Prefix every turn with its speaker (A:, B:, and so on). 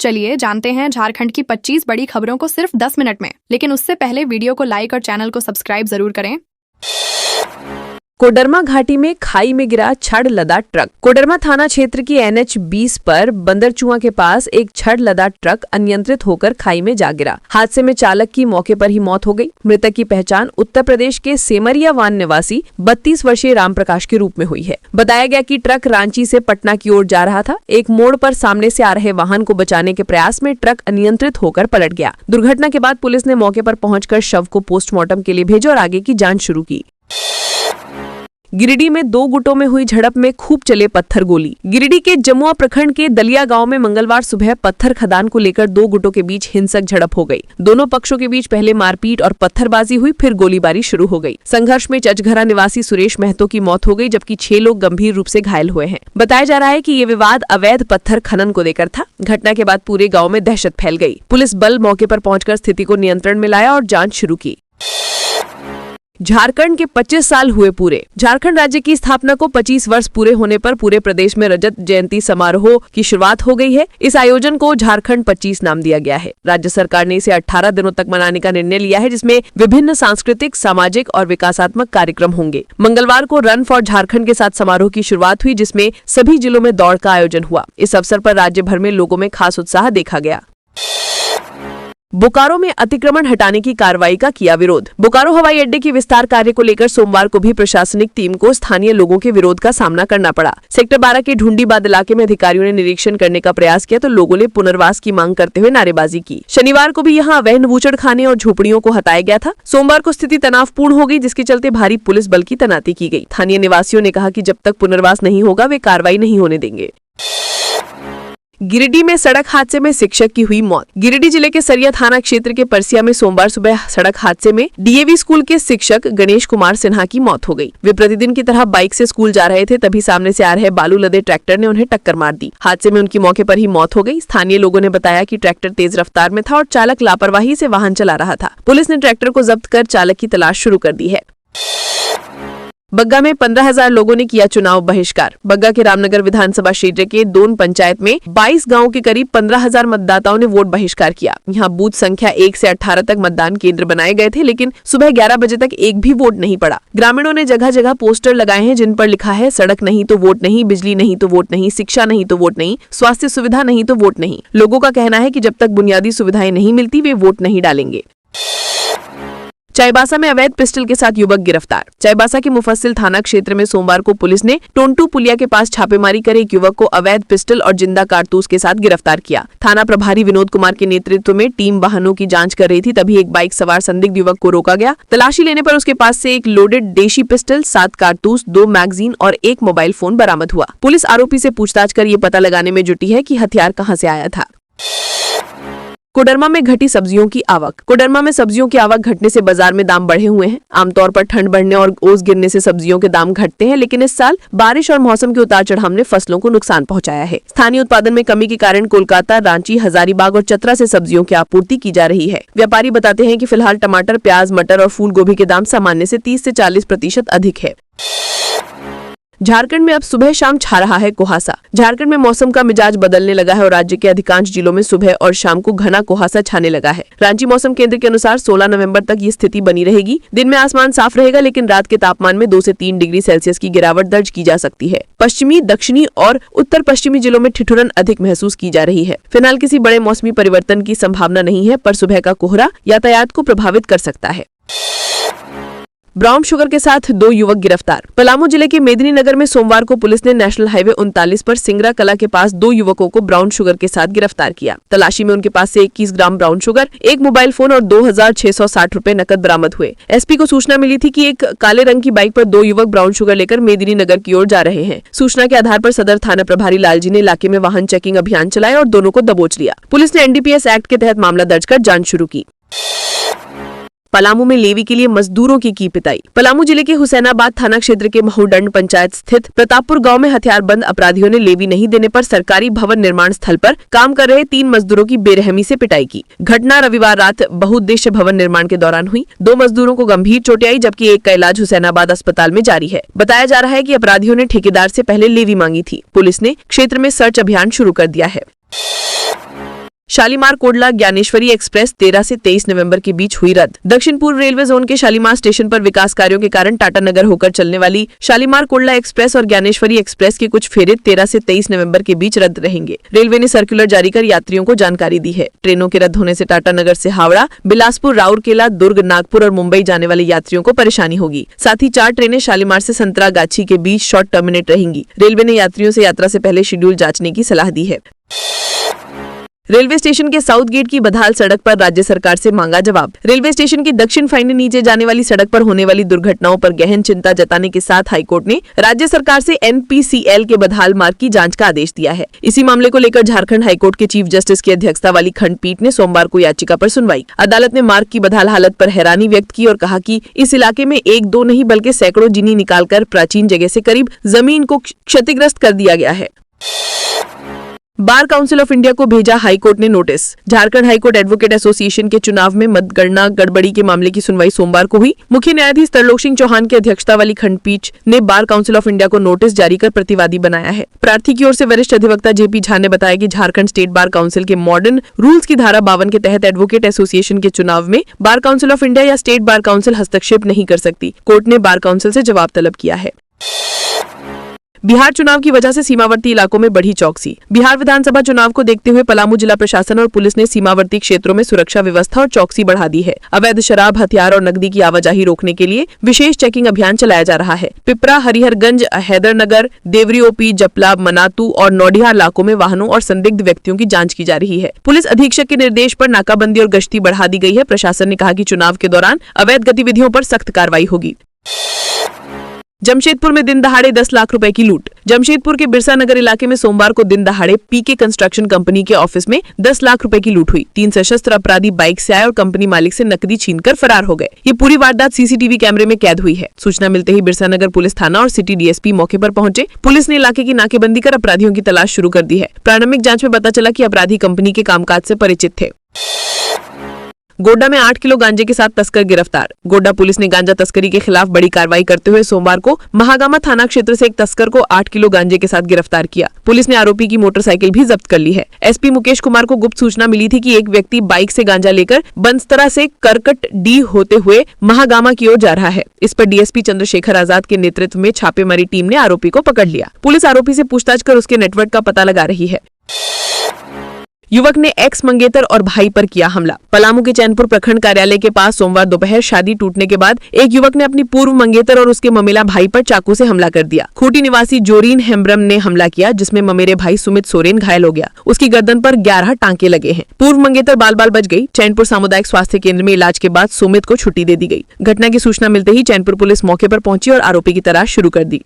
A: चलिए जानते हैं झारखंड की 25 बड़ी खबरों को सिर्फ 10 मिनट में। लेकिन उससे पहले वीडियो को लाइक और चैनल को सब्सक्राइब जरूर करें।
B: कोडरमा घाटी में खाई में गिरा छड़ लदा ट्रक। कोडरमा थाना क्षेत्र की NH 20 पर बंदरचुआ के पास एक छड़ लदा ट्रक अनियंत्रित होकर खाई में जा गिरा। हादसे में चालक की मौके पर ही मौत हो गई। मृतक की पहचान उत्तर प्रदेश के सेमरियावान निवासी 32 वर्षीय राम प्रकाश के रूप में हुई है। बताया गया कि ट्रक रांची से पटना की ओर जा रहा था। एक मोड़ पर सामने से आ रहे वाहन को बचाने के प्रयास में ट्रक अनियंत्रित होकर पलट गया। दुर्घटना के बाद पुलिस ने मौके पर पहुंचकर शव को पोस्टमार्टम के लिए भेजा और आगे की जांच शुरू की। गिरिडीह में 2 गुटों में हुई झड़प में खूब चले पत्थर गोली। गिरिडीह के जमुआ प्रखंड के दलिया गांव में मंगलवार सुबह पत्थर खदान को लेकर 2 गुटों के बीच हिंसक झड़प हो गई। दोनों पक्षों के बीच पहले मारपीट और पत्थरबाजी हुई, फिर गोलीबारी शुरू हो गई। संघर्ष में चचघरा निवासी सुरेश महतो की मौत हो गई, जबकि 6 लोग गंभीर रूप से घायल हुए हैं। बताया जा रहा है कि ये विवाद अवैध पत्थर खनन को लेकर था। घटना के बाद पूरे गाँव में दहशत फैल गई। पुलिस बल मौके पर पहुंचकर स्थिति को नियंत्रण में लाया और जांच शुरू की। झारखंड के 25 साल हुए पूरे। झारखंड राज्य की स्थापना को 25 वर्ष पूरे होने पर पूरे प्रदेश में रजत जयंती समारोह की शुरुआत हो गई है। इस आयोजन को झारखंड 25 नाम दिया गया है। राज्य सरकार ने इसे 18 दिनों तक मनाने का निर्णय लिया है, जिसमें विभिन्न सांस्कृतिक, सामाजिक और विकासात्मक कार्यक्रम होंगे। मंगलवार को रन फॉर झारखंड के साथ समारोह की शुरुआत हुई, जिसमें सभी जिलों में दौड़ का आयोजन हुआ। इस अवसर पर राज्य भर में लोगों में खास उत्साह देखा गया। बोकारो में अतिक्रमण हटाने की कार्रवाई का किया विरोध। बोकारो हवाई अड्डे की विस्तार कार्य को लेकर सोमवार को भी प्रशासनिक टीम को स्थानीय लोगों के विरोध का सामना करना पड़ा। सेक्टर 12 के ढूंढीबाद इलाके में अधिकारियों ने निरीक्षण करने का प्रयास किया तो लोगों ने पुनर्वास की मांग करते हुए नारेबाजी की। शनिवार को भी यहाँ अवैध बूचड़खाने और झोपड़ियों को हटाया गया था। सोमवार को स्थिति तनावपूर्ण हो गई, जिसके चलते भारी पुलिस बल की तैनाती की गई। स्थानीय निवासियों ने कहा कि जब तक पुनर्वास नहीं होगा वे कार्रवाई नहीं होने देंगे। गिरिडीह में सड़क हादसे में शिक्षक की हुई मौत। गिरिडीह जिले के सरिया थाना क्षेत्र के परसिया में सोमवार सुबह सड़क हादसे में DAV स्कूल के शिक्षक गणेश कुमार सिन्हा की मौत हो गई। वे प्रतिदिन की तरह बाइक से स्कूल जा रहे थे, तभी सामने से आ रहे बालू लदे ट्रैक्टर ने उन्हें टक्कर मार दी। हादसे में उनकी मौके पर ही मौत हो गई। स्थानीय लोगों ने बताया कि ट्रैक्टर तेज रफ्तार में था और चालक लापरवाही से वाहन चला रहा था। पुलिस ने ट्रैक्टर को जब्त कर चालक की तलाश शुरू कर दी है। बग्गा में 15,000 लोगों ने किया चुनाव बहिष्कार। बग्गा के रामनगर विधानसभा क्षेत्र के दोन पंचायत में 22 गांवों के करीब 15,000 मतदाताओं ने वोट बहिष्कार किया। यहां बूथ संख्या 1 से 18 तक मतदान केंद्र बनाए गए थे, लेकिन सुबह 11 बजे तक एक भी वोट नहीं पड़ा। ग्रामीणों ने जगह जगह पोस्टर लगाए हैं, जिन पर लिखा है सड़क नहीं तो वोट नहीं, बिजली नहीं तो वोट नहीं, शिक्षा नहीं तो वोट नहीं, स्वास्थ्य सुविधा नहीं तो वोट नहीं। लोगों का कहना है कि जब तक बुनियादी सुविधाएं नहीं मिलती वे वोट नहीं डालेंगे। चाईबासा में अवैध पिस्टल के साथ युवक गिरफ्तार। चाईबासा के मुफस्सिल थाना क्षेत्र में सोमवार को पुलिस ने टोंटू पुलिया के पास छापेमारी कर एक युवक को अवैध पिस्टल और जिंदा कारतूस के साथ गिरफ्तार किया। थाना प्रभारी विनोद कुमार के नेतृत्व में टीम वाहनों की जांच कर रही थी, तभी एक बाइक सवार संदिग्ध युवक को रोका गया। तलाशी लेने पर उसके पास से एक लोडेड देशी पिस्टल, 7 कारतूस, 2 मैगजीन और 1 मोबाइल फोन बरामद हुआ। पुलिस आरोपी से पूछताछ कर ये पता लगाने में जुटी है कि हथियार कहां से आया था। कोडरमा में घटी सब्जियों की आवक। कोडरमा में सब्जियों की आवक घटने से बाजार में दाम बढ़े हुए हैं। आमतौर पर ठंड बढ़ने और ओस गिरने से सब्जियों के दाम घटते हैं, लेकिन इस साल बारिश और मौसम के उतार चढ़ाव ने फसलों को नुकसान पहुंचाया है। स्थानीय उत्पादन में कमी के कारण कोलकाता, रांची, हजारीबाग और चतरा से सब्जियों की आपूर्ति की जा रही है। व्यापारी बताते हैं कि फिलहाल टमाटर, प्याज, मटर और फूल गोभी के दाम सामान्य से 30 से 40% अधिक है। झारखंड में अब सुबह शाम छा रहा है कुहासा। झारखंड में मौसम का मिजाज बदलने लगा है और राज्य के अधिकांश जिलों में सुबह और शाम को घना कुहासा छाने लगा है। रांची मौसम केंद्र के अनुसार 16 नवंबर तक ये स्थिति बनी रहेगी। दिन में आसमान साफ रहेगा, लेकिन रात के तापमान में 2 से 3 डिग्री सेल्सियस की गिरावट दर्ज की जा सकती है। पश्चिमी, दक्षिणी और उत्तर पश्चिमी जिलों में ठिठुरन अधिक महसूस की जा रही है। फिलहाल किसी बड़े मौसमी परिवर्तन की संभावना नहीं है, पर सुबह का कोहरा यातायात को प्रभावित कर सकता है। ब्राउन शुगर के साथ 2 युवक गिरफ्तार। पलामू जिले के मेदिनीनगर में सोमवार को पुलिस ने नेशनल हाईवे 39 पर सिंगरा कला के पास 2 युवकों को ब्राउन शुगर के साथ गिरफ्तार किया। तलाशी में उनके पास से 21 gram brown sugar, 1 mobile phone और 2,660 रुपए नकद बरामद हुए। एसपी को सूचना मिली थी कि एक काले रंग की बाइक पर 2 युवक ब्राउन शुगर लेकर मेदिनीनगर की ओर जा रहे हैं। सूचना के आधार पर सदर थाना प्रभारी लालजी ने इलाके में वाहन चेकिंग अभियान चलाया और दोनों को दबोच लिया। पुलिस ने NDPS एक्ट के तहत मामला दर्ज कर जांच शुरू की। पलामू में लेवी के लिए मजदूरों की पिटाई। पलामू जिले के हुसैनाबाद थाना क्षेत्र के महूडंड पंचायत स्थित प्रतापपुर गांव में हथियारबंद अपराधियों ने लेवी नहीं देने पर सरकारी भवन निर्माण स्थल पर काम कर रहे 3 मजदूरों की बेरहमी से पिटाई की। घटना रविवार रात बहुउद्देश्य भवन निर्माण के दौरान हुई। 2 मजदूरों को गंभीर चोटें आई, जबकि एक का इलाज हुसैनाबाद अस्पताल में जारी है। बताया जा रहा है कि अपराधियों ने ठेकेदार से पहले लेवी मांगी थी। पुलिस ने क्षेत्र में सर्च अभियान शुरू कर दिया है। शालीमार कोडला ज्ञानेश्वरी एक्सप्रेस 13 से 23 नवंबर के बीच हुई रद्द। दक्षिण पूर्व रेलवे जोन के शालीमार स्टेशन पर विकास कार्यों के कारण टाटा नगर होकर चलने वाली शालीमार कोडला एक्सप्रेस और ज्ञानेश्वरी एक्सप्रेस के कुछ फेरे 13 से 23 नवंबर के बीच रद्द रहेंगे। रेलवे ने सर्कुलर जारी कर यात्रियों को जानकारी दी है। ट्रेनों के रद्द होने से टाटा नगर से हावड़ा, बिलासपुर, राउरकेला, दुर्ग, नागपुर और मुंबई जाने वाले यात्रियों को परेशानी होगी। साथ ही 4 ट्रेनें शालीमार से संतरागाछी के बीच शॉर्ट टर्मिनेट रहेंगी। रेलवे ने यात्रियों से यात्रा से पहले शेड्यूल जांचने की सलाह दी है। रेलवे स्टेशन के साउथ गेट की बदहाल सड़क पर राज्य सरकार से मांगा जवाब। रेलवे स्टेशन की दक्षिण फाइने नीचे जाने वाली सड़क पर होने वाली दुर्घटनाओं पर गहन चिंता जताने के साथ हाईकोर्ट ने राज्य सरकार से NPCL के बदहाल मार्ग की जांच का आदेश दिया है। इसी मामले को लेकर झारखंड हाईकोर्ट के चीफ जस्टिस की अध्यक्षता वाली खंडपीठ ने सोमवार को याचिका पर सुनवाई। अदालत ने मार्ग की बदहाल हालत पर हैरानी व्यक्त की और कहा कि इस इलाके में 1-2 नहीं बल्कि सैकड़ों जिनी निकालकर प्राचीन जगह से करीब जमीन को क्षतिग्रस्त कर दिया गया है। बार काउंसिल ऑफ इंडिया को भेजा हाईकोर्ट ने notice. Jharkhand high court advocate association के चुनाव में मतगणना गड़बड़ी के मामले की सुनवाई सोमवार को हुई। मुख्य न्यायाधीश तरलोक सिंह चौहान की अध्यक्षता वाली खंडपीठ ने बार काउंसिल ऑफ इंडिया को नोटिस जारी कर प्रतिवादी बनाया है। प्रार्थी की ओर से वरिष्ठ अधिवक्ता JP झा ने बताया कि झारखंड स्टेट बार काउंसिल के मॉडर्न रूल्स की धारा 52 के तहत एडवोकेट एसोसिएशन के चुनाव में बार काउंसिल ऑफ इंडिया या स्टेट बार काउंसिल हस्तक्षेप नहीं कर सकती। कोर्ट ने बार काउंसिल से जवाब तलब किया है। बिहार चुनाव की वजह से सीमावर्ती इलाकों में बढ़ी चौकसी। बिहार विधानसभा चुनाव को देखते हुए पलामू जिला प्रशासन और पुलिस ने सीमावर्ती क्षेत्रों में सुरक्षा व्यवस्था और चौकसी बढ़ा दी है। अवैध शराब, हथियार और नकदी की आवाजाही रोकने के लिए विशेष चेकिंग अभियान चलाया जा रहा है। पिपरा, हरिहरगंज, हैदरनगर, देवरी OP, जपला, मनातू और नौडिया इलाकों में वाहनों और संदिग्ध व्यक्तियों की जाँच की जा रही है। पुलिस अधीक्षक के निर्देश पर नाकाबंदी और गश्ती बढ़ा दी गई है। प्रशासन ने कहा कि चुनाव के दौरान अवैध गतिविधियों पर सख्त कार्रवाई होगी। जमशेदपुर में दिन दहाड़े 10 लाख रुपए की लूट। जमशेदपुर के बिरसा नगर इलाके में सोमवार को दिन दहाड़े PK कंस्ट्रक्शन कंपनी के ऑफिस में 10 लाख रुपए की लूट हुई। 3 सशस्त्र अपराधी बाइक से आए और कंपनी मालिक से नकदी छीनकर फरार हो गए। ये पूरी वारदात CCTV कैमरे में कैद हुई है। सूचना मिलते ही बिरसा नगर पुलिस थाना और सिटी DSP मौके पर पहुंचे। पुलिस ने इलाके की नाकेबंदी कर अपराधियों की तलाश शुरू कर दी है। प्रारंभिक जाँच में पता चला कि अपराधी कंपनी के कामकाज से परिचित थे। गोड्डा में 8 किलो गांजे के साथ तस्कर गिरफ्तार। गोड्डा पुलिस ने गांजा तस्करी के खिलाफ बड़ी कार्रवाई करते हुए सोमवार को महागामा थाना क्षेत्र से एक तस्कर को 8 किलो गांजे के साथ गिरफ्तार किया। पुलिस ने आरोपी की मोटरसाइकिल भी जब्त कर ली है। SP मुकेश कुमार को गुप्त सूचना मिली थी कि एक व्यक्ति बाइक से गांजा लेकर बंसतरा से करकट डी होते हुए महागामा की ओर जा रहा है। इस पर DSP चंद्रशेखर आजाद के नेतृत्व में छापेमारी टीम ने आरोपी को पकड़ लिया। पुलिस आरोपी से पूछताछ कर उसके नेटवर्क का पता लगा रही है। युवक ने एक्स मंगेतर और भाई पर किया हमला। पलामू के चैनपुर प्रखंड कार्यालय के पास सोमवार दोपहर शादी टूटने के बाद एक युवक ने अपनी पूर्व मंगेतर और उसके ममेला भाई पर चाकू से हमला कर दिया। खूंटी निवासी जोरीन हेम्ब्रम ने हमला किया, जिसमें ममेरे भाई सुमित सोरेन घायल हो गया। उसकी गर्दन पर 11 टांके लगे हैं। पूर्व मंगेतर बाल बाल बच गई। चैनपुर सामुदायिक स्वास्थ्य केंद्र में इलाज के बाद सुमित को छुट्टी दे दी गई। घटना की सूचना मिलते ही चैनपुर पुलिस मौके पर पहुंची और आरोपी की तलाश शुरू कर दी।